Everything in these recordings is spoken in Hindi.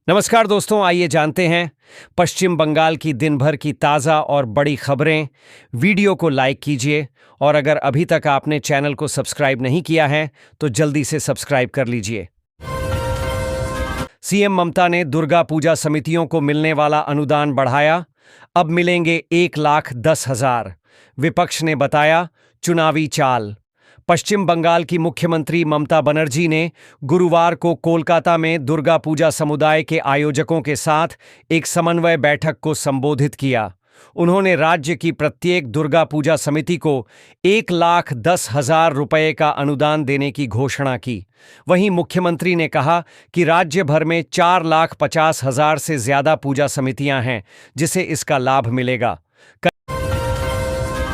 नमस्कार दोस्तों, आइए जानते हैं पश्चिम बंगाल की दिन भर की ताज़ा और बड़ी खबरें। वीडियो को लाइक कीजिए और अगर अभी तक आपने चैनल को सब्सक्राइब नहीं किया है तो जल्दी से सब्सक्राइब कर लीजिए। सीएम ममता ने दुर्गा पूजा समितियों को मिलने वाला अनुदान बढ़ाया, अब मिलेंगे 1,10,000। विपक्ष ने बताया चुनावी चाल। पश्चिम बंगाल की मुख्यमंत्री ममता बनर्जी ने गुरुवार को कोलकाता में दुर्गा पूजा समुदाय के आयोजकों के साथ एक समन्वय बैठक को संबोधित किया। उन्होंने राज्य की प्रत्येक दुर्गा पूजा समिति को 1,10,000 रुपये का अनुदान देने की घोषणा की। वहीं मुख्यमंत्री ने कहा कि राज्य भर में 4,50,000 से ज्यादा पूजा समितियां हैं, जिसे इसका लाभ मिलेगा।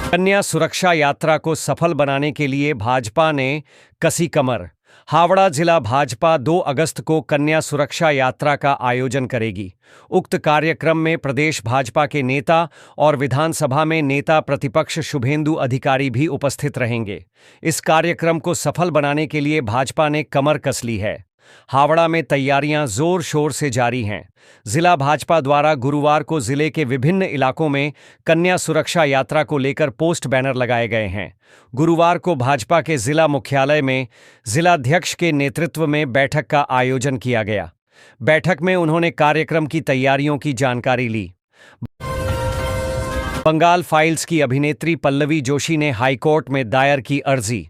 कन्या सुरक्षा यात्रा को सफल बनाने के लिए भाजपा ने कसी कमर। हावड़ा जिला भाजपा 2 अगस्त को कन्या सुरक्षा यात्रा का आयोजन करेगी। उक्त कार्यक्रम में प्रदेश भाजपा के नेता और विधानसभा में नेता प्रतिपक्ष शुभेंदु अधिकारी भी उपस्थित रहेंगे। इस कार्यक्रम को सफल बनाने के लिए भाजपा ने कमर कस ली है। हावड़ा में तैयारियां जोर शोर से जारी हैं। जिला भाजपा द्वारा गुरुवार को जिले के विभिन्न इलाकों में कन्या सुरक्षा यात्रा को लेकर पोस्ट बैनर लगाए गए हैं। गुरुवार को भाजपा के जिला मुख्यालय में जिलाध्यक्ष के नेतृत्व में बैठक का आयोजन किया गया। बैठक में उन्होंने कार्यक्रम की तैयारियों की जानकारी ली। बंगाल फाइल्स की अभिनेत्री पल्लवी जोशी ने हाईकोर्ट में दायर की अर्जी।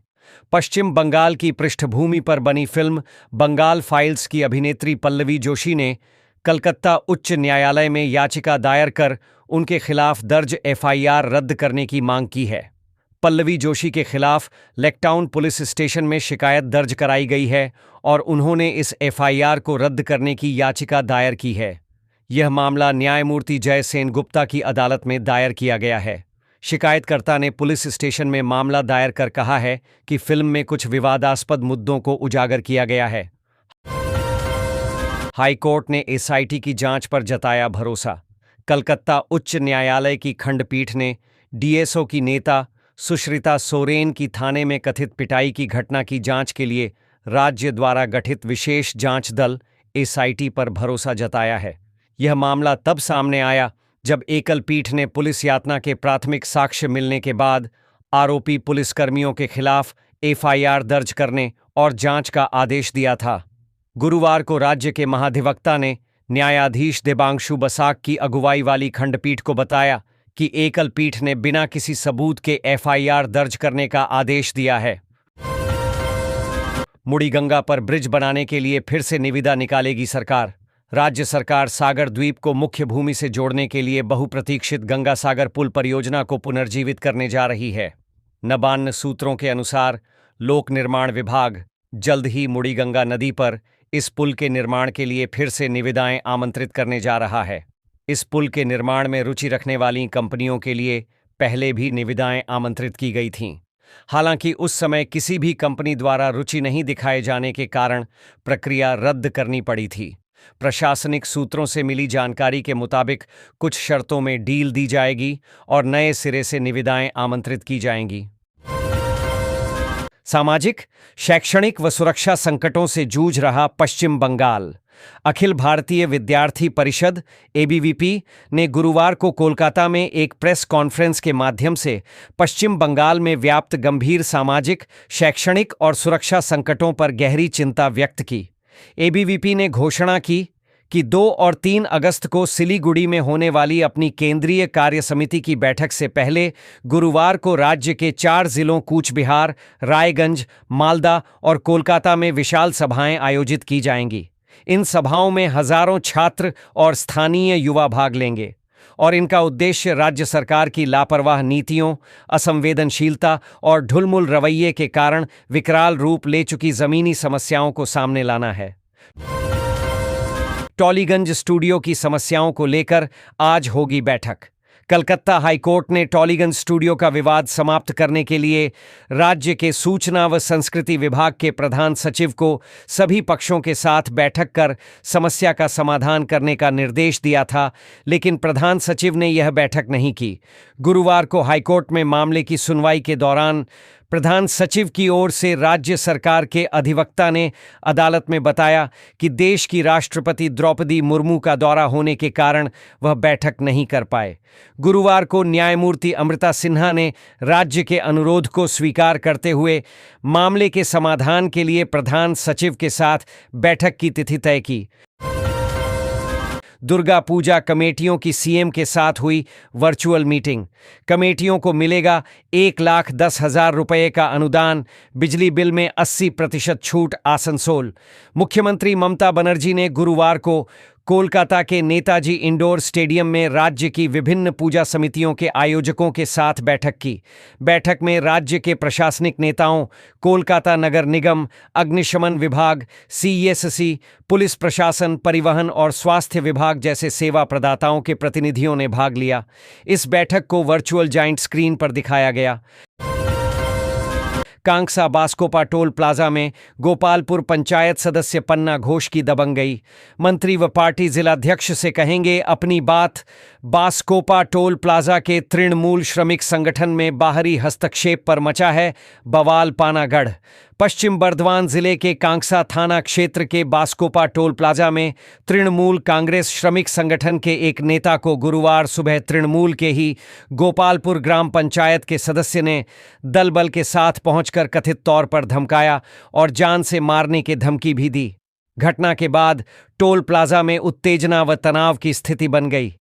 पश्चिम बंगाल की पृष्ठभूमि पर बनी फिल्म बंगाल फाइल्स की अभिनेत्री पल्लवी जोशी ने कलकत्ता उच्च न्यायालय में याचिका दायर कर उनके खिलाफ दर्ज एफआईआर रद्द करने की मांग की है। पल्लवी जोशी के खिलाफ लेकटाउन पुलिस स्टेशन में शिकायत दर्ज कराई गई है और उन्होंने इस एफआईआर को रद्द करने की याचिका दायर की है। यह मामला न्यायमूर्ति जय सेनगुप्ता की अदालत में दायर किया गया है। शिकायतकर्ता ने पुलिस स्टेशन में मामला दायर कर कहा है कि फिल्म में कुछ विवादास्पद मुद्दों को उजागर किया गया है। हाईकोर्ट ने एसआईटी की जांच पर जताया भरोसा। कलकत्ता उच्च न्यायालय की खंडपीठ ने डीएसओ की नेता सुश्रिता सोरेन की थाने में कथित पिटाई की घटना की जांच के लिए राज्य द्वारा गठित विशेष जांच दल एसआईटी पर भरोसा जताया है। यह मामला तब सामने आया जब एकल पीठ ने पुलिस यातना के प्राथमिक साक्ष्य मिलने के बाद आरोपी पुलिसकर्मियों के खिलाफ एफआईआर दर्ज करने और जांच का आदेश दिया था। गुरुवार को राज्य के महाधिवक्ता ने न्यायाधीश देबांशु बसाक की अगुवाई वाली खंडपीठ को बताया कि एकल पीठ ने बिना किसी सबूत के एफआईआर दर्ज करने का आदेश दिया है। मुड़ीगंगा पर ब्रिज बनाने के लिए फिर से निविदा निकालेगी सरकार। राज्य सरकार सागर द्वीप को मुख्य भूमि से जोड़ने के लिए बहुप्रतीक्षित गंगा सागर पुल परियोजना को पुनर्जीवित करने जा रही है। नबान्न सूत्रों के अनुसार लोक निर्माण विभाग जल्द ही मुड़ीगंगा नदी पर इस पुल के निर्माण के लिए फिर से निविदाएं आमंत्रित करने जा रहा है। इस पुल के निर्माण में रुचि रखने वाली कंपनियों के लिए पहले भी निविदाएं आमंत्रित की गई थीं। हालांकि उस समय किसी भी कंपनी द्वारा रुचि नहीं दिखाए जाने के कारण प्रक्रिया रद्द करनी पड़ी थी। प्रशासनिक सूत्रों से मिली जानकारी के मुताबिक कुछ शर्तों में डील दी जाएगी और नए सिरे से निविदाएं आमंत्रित की जाएंगी। सामाजिक, शैक्षणिक व सुरक्षा संकटों से जूझ रहा पश्चिम बंगाल। अखिल भारतीय विद्यार्थी परिषद एबीवीपी ने गुरुवार को कोलकाता में एक प्रेस कॉन्फ्रेंस के माध्यम से पश्चिम बंगाल में व्याप्त गंभीर सामाजिक, शैक्षणिक और सुरक्षा संकटों पर गहरी चिंता व्यक्त की। एबीवीपी ने घोषणा की कि 2 और 3 अगस्त को सिलीगुड़ी में होने वाली अपनी केंद्रीय कार्य समिति की बैठक से पहले गुरुवार को राज्य के 4 जिलों कूच बिहार, रायगंज, मालदा और कोलकाता में विशाल सभाएं आयोजित की जाएंगी। इन सभाओं में हजारों छात्र और स्थानीय युवा भाग लेंगे और इनका उद्देश्य राज्य सरकार की लापरवाह नीतियों, असंवेदनशीलता और ढुलमुल रवैये के कारण विकराल रूप ले चुकी जमीनी समस्याओं को सामने लाना है। टॉलीगंज स्टूडियो की समस्याओं को लेकर आज होगी बैठक। कलकत्ता हाईकोर्ट ने टॉलीगंज स्टूडियो का विवाद समाप्त करने के लिए राज्य के सूचना व संस्कृति विभाग के प्रधान सचिव को सभी पक्षों के साथ बैठक कर समस्या का समाधान करने का निर्देश दिया था, लेकिन प्रधान सचिव ने यह बैठक नहीं की। गुरुवार को हाईकोर्ट में मामले की सुनवाई के दौरान प्रधान सचिव की ओर से राज्य सरकार के अधिवक्ता ने अदालत में बताया कि देश की राष्ट्रपति द्रौपदी मुर्मू का दौरा होने के कारण वह बैठक नहीं कर पाए। गुरुवार को न्यायमूर्ति अमृता सिन्हा ने राज्य के अनुरोध को स्वीकार करते हुए मामले के समाधान के लिए प्रधान सचिव के साथ बैठक की तिथि तय की। दुर्गा पूजा कमेटियों की सीएम के साथ हुई वर्चुअल मीटिंग। कमेटियों को मिलेगा 1,10,000 रुपये का अनुदान, बिजली बिल में 80% छूट। आसनसोल मुख्यमंत्री ममता बनर्जी ने गुरुवार को कोलकाता के नेताजी इंडोर स्टेडियम में राज्य की विभिन्न पूजा समितियों के आयोजकों के साथ बैठक की। बैठक में राज्य के प्रशासनिक नेताओं, कोलकाता नगर निगम, अग्निशमन विभाग, सीईएससी, पुलिस प्रशासन, परिवहन और स्वास्थ्य विभाग जैसे सेवा प्रदाताओं के प्रतिनिधियों ने भाग लिया। इस बैठक को वर्चुअल जाइंट स्क्रीन पर दिखाया गया। कांगसा बास्कोपा टोल प्लाजा में गोपालपुर पंचायत सदस्य पन्ना घोष की दबंग गई। मंत्री व पार्टी जिलाध्यक्ष से कहेंगे अपनी बात। बास्कोपा टोल प्लाजा के तृणमूल श्रमिक संगठन में बाहरी हस्तक्षेप पर मचा है बवाल। पानागढ़ पश्चिम बर्धमान जिले के कांगसा थाना क्षेत्र के बास्कोपा टोल प्लाजा में तृणमूल कांग्रेस श्रमिक संगठन के एक नेता को गुरुवार सुबह तृणमूल के ही गोपालपुर ग्राम पंचायत के सदस्य ने दल बल के साथ पहुंचकर कथित तौर पर धमकाया और जान से मारने की धमकी भी दी। घटना के बाद टोल प्लाजा में उत्तेजना व तनाव की स्थिति बन गई।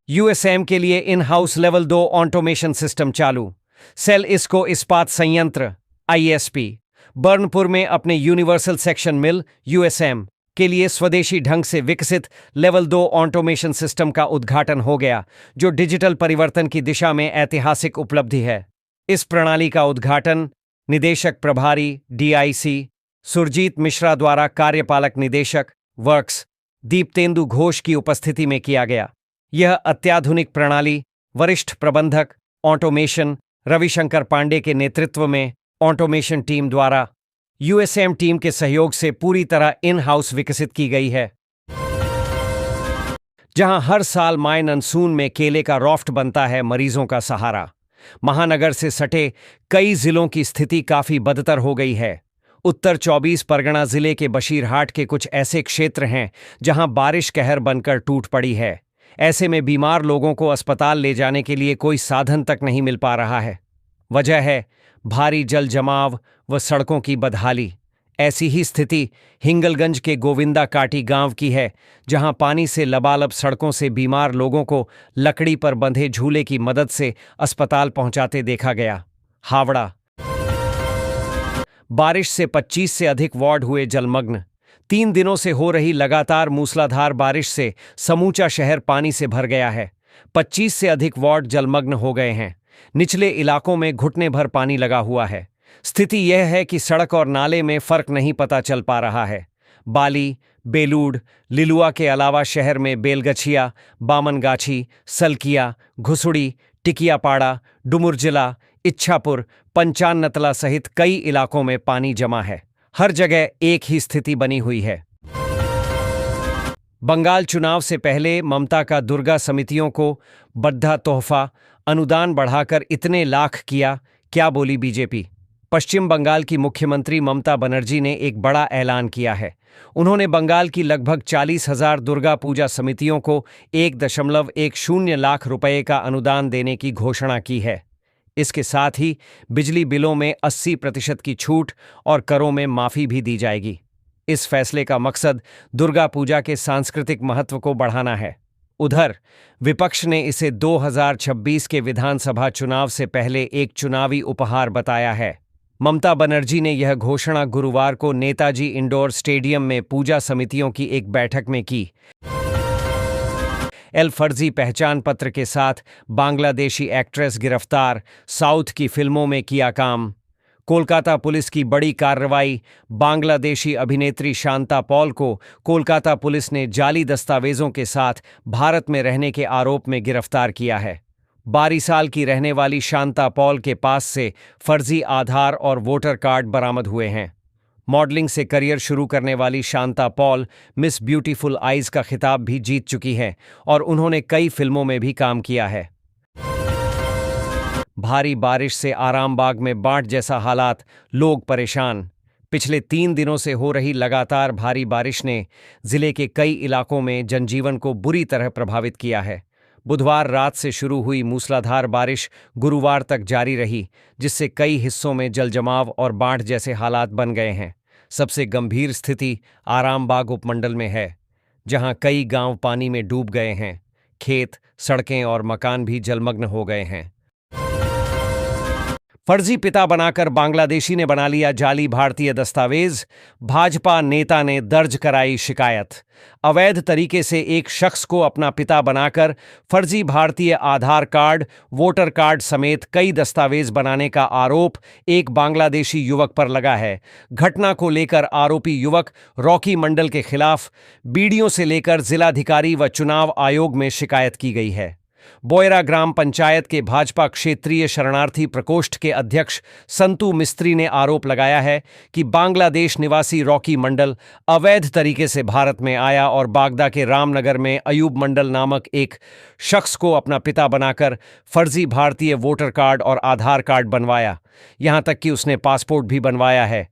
यूएसएम के लिए in house level 2 automation system चालू। सेल इसको इस्पात संयंत्र आईएसपी बर्नपुर में अपने यूनिवर्सल सेक्शन मिल यूएसएम के लिए स्वदेशी ढंग से विकसित लेवल 2 ऑटोमेशन सिस्टम का उद्घाटन हो गया, जो डिजिटल परिवर्तन की दिशा में ऐतिहासिक उपलब्धि है। इस प्रणाली का उद्घाटन निदेशक प्रभारी डीआईसी सुरजीत मिश्रा द्वारा कार्यपालक निदेशक वर्क्स दीप्तेंदु घोष की उपस्थिति में किया गया। यह अत्याधुनिक प्रणाली वरिष्ठ प्रबंधक ऑटोमेशन रविशंकर पांडे के नेतृत्व में ऑटोमेशन टीम द्वारा यूएसएम टीम के सहयोग से पूरी तरह इन हाउस विकसित की गई है। जहां हर साल मानसून में केले का रॉफ्ट बनता है मरीजों का सहारा, महानगर से सटे कई जिलों की स्थिति काफी बदतर हो गई है। उत्तर 24 परगना जिले के बशीरहाट के कुछ ऐसे क्षेत्र हैं जहां बारिश कहर बनकर टूट पड़ी है। ऐसे में बीमार लोगों को अस्पताल ले जाने के लिए कोई साधन तक नहीं मिल पा रहा है। वजह है भारी जल जमाव व सड़कों की बदहाली। ऐसी ही स्थिति हिंगलगंज के गोविंदा काटी गांव की है, जहां पानी से लबालब सड़कों से बीमार लोगों को लकड़ी पर बंधे झूले की मदद से अस्पताल पहुंचाते देखा गया। हावड़ा बारिश से 25 से अधिक वार्ड हुए जलमग्न। 3 दिनों से हो रही लगातार मूसलाधार बारिश से समूचा शहर पानी से भर गया है। 25 से अधिक वार्ड जलमग्न हो गए हैं। निचले इलाकों में घुटने भर पानी लगा हुआ है। स्थिति यह है कि सड़क और नाले में फर्क नहीं पता चल पा रहा है। बाली, बेलूड़, लिलुआ के अलावा शहर में बेलगछिया, बामनगाछी, सलकिया, घुसुड़ी, टिकियापाड़ा, डुमुरजिला, इच्छापुर, पंचानतला सहित कई इलाकों में पानी जमा है। हर जगह एक ही स्थिति बनी हुई है। बंगाल चुनाव से पहले ममता का दुर्गा समितियों को बद्धा तोहफा अनुदान बढ़ाकर इतने लाख किया, क्या बोली बीजेपी। पश्चिम बंगाल की मुख्यमंत्री ममता बनर्जी ने एक बड़ा ऐलान किया है। उन्होंने बंगाल की लगभग 40,000 दुर्गा पूजा समितियों को 1.10 लाख रुपए का अनुदान देने की घोषणा की है। इसके साथ ही बिजली बिलों में 80% की छूट और करों में माफी भी दी जाएगी। इस फैसले का मकसद दुर्गा पूजा के सांस्कृतिक महत्व को बढ़ाना है। उधर विपक्ष ने इसे 2026 के विधानसभा चुनाव से पहले एक चुनावी उपहार बताया है। ममता बनर्जी ने यह घोषणा गुरुवार को नेताजी इंडोर स्टेडियम में पूजा समितियों की एक बैठक में की। फर्जी पहचान पत्र के साथ बांग्लादेशी एक्ट्रेस गिरफ्तार, साउथ की फिल्मों में किया काम। कोलकाता पुलिस की बड़ी कार्रवाई। बांग्लादेशी अभिनेत्री शांता पॉल को कोलकाता पुलिस ने जाली दस्तावेजों के साथ भारत में रहने के आरोप में गिरफ्तार किया है। 12 साल की रहने वाली शांता पॉल के पास से फर्जी आधार और वोटर कार्ड बरामद हुए हैं। मॉडलिंग से करियर शुरू करने वाली Shanta Paul miss beautiful eyes का खिताब भी जीत चुकी हैं और उन्होंने कई फिल्मों में भी काम किया है। भारी बारिश से आरामबाग में बाढ़ जैसा हालात, लोग परेशान। पिछले 3 दिनों से हो रही लगातार भारी बारिश ने जिले के कई इलाकों में जनजीवन को बुरी तरह प्रभावित किया है। बुधवार रात से शुरू हुई मूसलाधार बारिश गुरुवार तक जारी रही, जिससे कई हिस्सों में जलजमाव और बाढ़ जैसे हालात बन गए हैं। सबसे गंभीर स्थिति आरामबाग उपमंडल में है, जहां कई गांव पानी में डूब गए हैं। खेत, सड़कें और मकान भी जलमग्न हो गए हैं। फर्जी पिता बनाकर बांग्लादेशी ने बना लिया जाली भारतीय दस्तावेज, भाजपा नेता ने दर्ज कराई शिकायत। अवैध तरीके से एक शख्स को अपना पिता बनाकर फर्जी भारतीय आधार कार्ड, वोटर कार्ड समेत कई दस्तावेज बनाने का आरोप एक बांग्लादेशी युवक पर लगा है। घटना को लेकर आरोपी युवक रॉकी मंडल के खिलाफ बीडीओ से लेकर जिलाधिकारी व चुनाव आयोग में शिकायत की गई है। बोयरा ग्राम पंचायत के भाजपा क्षेत्रीय शरणार्थी प्रकोष्ठ के अध्यक्ष संतू मिस्त्री ने आरोप लगाया है कि बांग्लादेश निवासी रॉकी मंडल अवैध तरीके से भारत में आया और बागदा के रामनगर में अयूब मंडल नामक एक शख्स को अपना पिता बनाकर फर्जी भारतीय वोटर कार्ड और आधार कार्ड बनवाया। यहां तक कि उसने पासपोर्ट भी बनवाया है।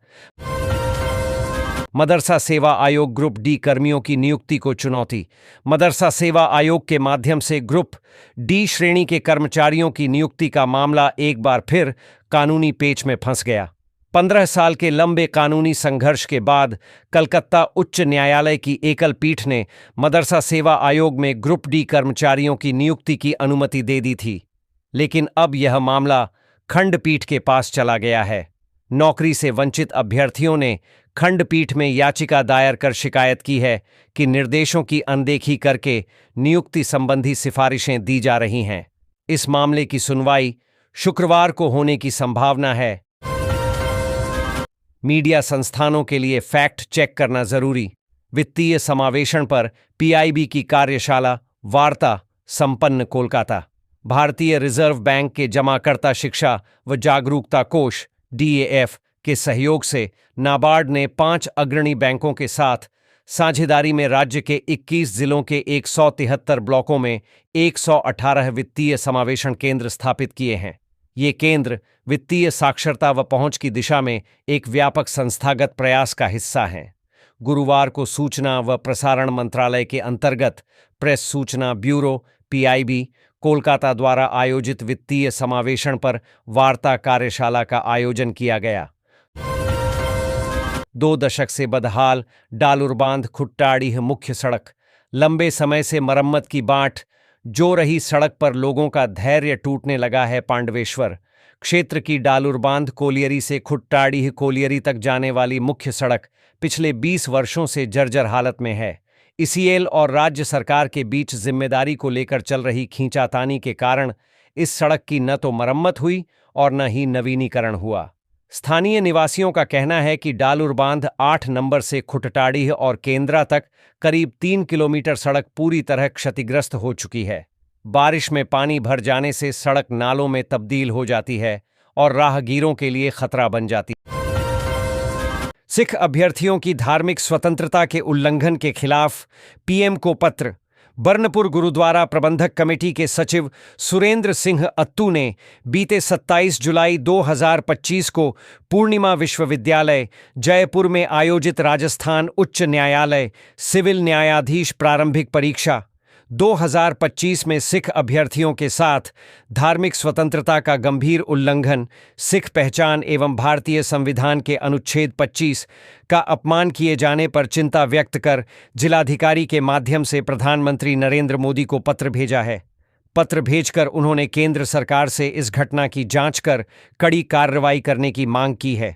मदरसा सेवा आयोग ग्रुप डी कर्मियों की नियुक्ति को चुनौती। मदरसा सेवा आयोग के माध्यम से ग्रुप डी श्रेणी के कर्मचारियों की नियुक्ति का मामला एक बार फिर कानूनी पेच में फंस गया। 15 साल के लंबे कानूनी संघर्ष के बाद कलकत्ता उच्च न्यायालय की एकल पीठ ने मदरसा सेवा आयोग में ग्रुप डी कर्मचारियों की नियुक्ति की अनुमति दे दी थी, लेकिन अब यह मामला खंडपीठ के पास चला गया है। नौकरी से वंचित अभ्यर्थियों ने खंडपीठ में याचिका दायर कर शिकायत की है कि निर्देशों की अनदेखी करके नियुक्ति संबंधी सिफारिशें दी जा रही हैं। इस मामले की सुनवाई शुक्रवार को होने की संभावना है। मीडिया संस्थानों के लिए फैक्ट चेक करना जरूरी। वित्तीय समावेशन पर पीआईबी की कार्यशाला वार्ता संपन्न कोलकाता। भारतीय रिजर्व बैंक के जमाकर्ता शिक्षा व जागरूकता कोष डीएएफ के सहयोग से नाबार्ड ने 5 अग्रणी बैंकों के साथ साझेदारी में राज्य के 21 जिलों के 173 ब्लॉकों में 118 वित्तीय समावेशन केंद्र स्थापित किए हैं। ये केंद्र वित्तीय साक्षरता व पहुंच की दिशा में एक व्यापक संस्थागत प्रयास का हिस्सा हैं। गुरुवार को सूचना व प्रसारण मंत्रालय के अंतर्गत प्रेस सूचना ब्यूरो पीआईबी कोलकाता द्वारा आयोजित वित्तीय समावेशन पर वार्ता कार्यशाला का आयोजन किया गया। 2 दशक से बदहाल डालूरबांध खुट्टाडीह मुख्य सड़क। लंबे समय से मरम्मत की बाट जो रही सड़क पर लोगों का धैर्य टूटने लगा है। पांडवेश्वर क्षेत्र की डालूरबांध कोलियरी से खुट्टाडीह कोलियरी तक जाने वाली मुख्य सड़क पिछले 20 वर्षों से जर्जर हालत में है। ईसीएल और राज्य सरकार के बीच जिम्मेदारी को लेकर चल रही खींचातानी के कारण इस सड़क की न तो मरम्मत हुई और न ही नवीनीकरण हुआ। स्थानीय निवासियों का कहना है कि डालूरबांध 8 नंबर से खुट्टाडीह और केंद्रा तक करीब 3 किलोमीटर सड़क पूरी तरह क्षतिग्रस्त हो चुकी है। बारिश में पानी भर जाने से सड़क नालों में तब्दील हो जाती है और राहगीरों के लिए खतरा बन जाती है। सिख अभ्यर्थियों की धार्मिक स्वतंत्रता के उल्लंघन के खिलाफ पीएम को पत्र। बर्नपुर गुरुद्वारा प्रबंधक कमेटी के सचिव सुरेंद्र सिंह अत्तू ने बीते 27 जुलाई 2025 को पूर्णिमा विश्वविद्यालय जयपुर में आयोजित राजस्थान उच्च न्यायालय सिविल न्यायाधीश प्रारंभिक परीक्षा 2025 में सिख अभ्यर्थियों के साथ धार्मिक स्वतंत्रता का गंभीर उल्लंघन, सिख पहचान एवं भारतीय संविधान के अनुच्छेद 25 का अपमान किए जाने पर चिंता व्यक्त कर जिलाधिकारी के माध्यम से प्रधानमंत्री नरेंद्र मोदी को पत्र भेजा है। पत्र भेजकर उन्होंने केंद्र सरकार से इस घटना की जांच कर कड़ी कार्रवाई करने की मांग की है।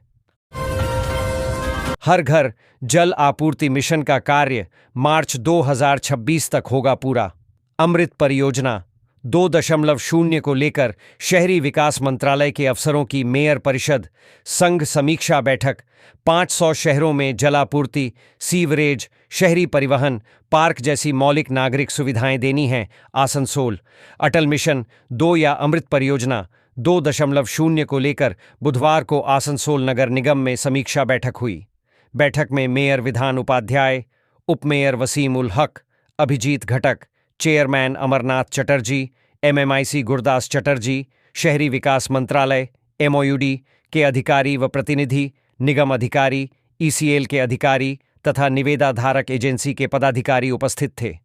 हर घर जल आपूर्ति मिशन का कार्य मार्च 2026 तक होगा पूरा। अमृत परियोजना 2.0 को लेकर शहरी विकास मंत्रालय के अफसरों की मेयर परिषद संघ समीक्षा बैठक। 500 शहरों में जलापूर्ति, सीवरेज, शहरी परिवहन, पार्क जैसी मौलिक नागरिक सुविधाएं देनी हैं। आसनसोल अटल मिशन 2 या अमृत परियोजना 2.0 को लेकर बुधवार को आसनसोल नगर निगम में समीक्षा बैठक हुई। बैठक में मेयर विधान उपाध्याय, उपमेयर वसीम उल हक, अभिजीत घटक, चेयरमैन अमरनाथ चटर्जी, एमएमआईसी गुरदास चटर्जी, शहरी विकास मंत्रालय एमओयूडी के अधिकारी व प्रतिनिधि, निगम अधिकारी, ईसीएल के अधिकारी तथा निविदा धारक एजेंसी के पदाधिकारी उपस्थित थे।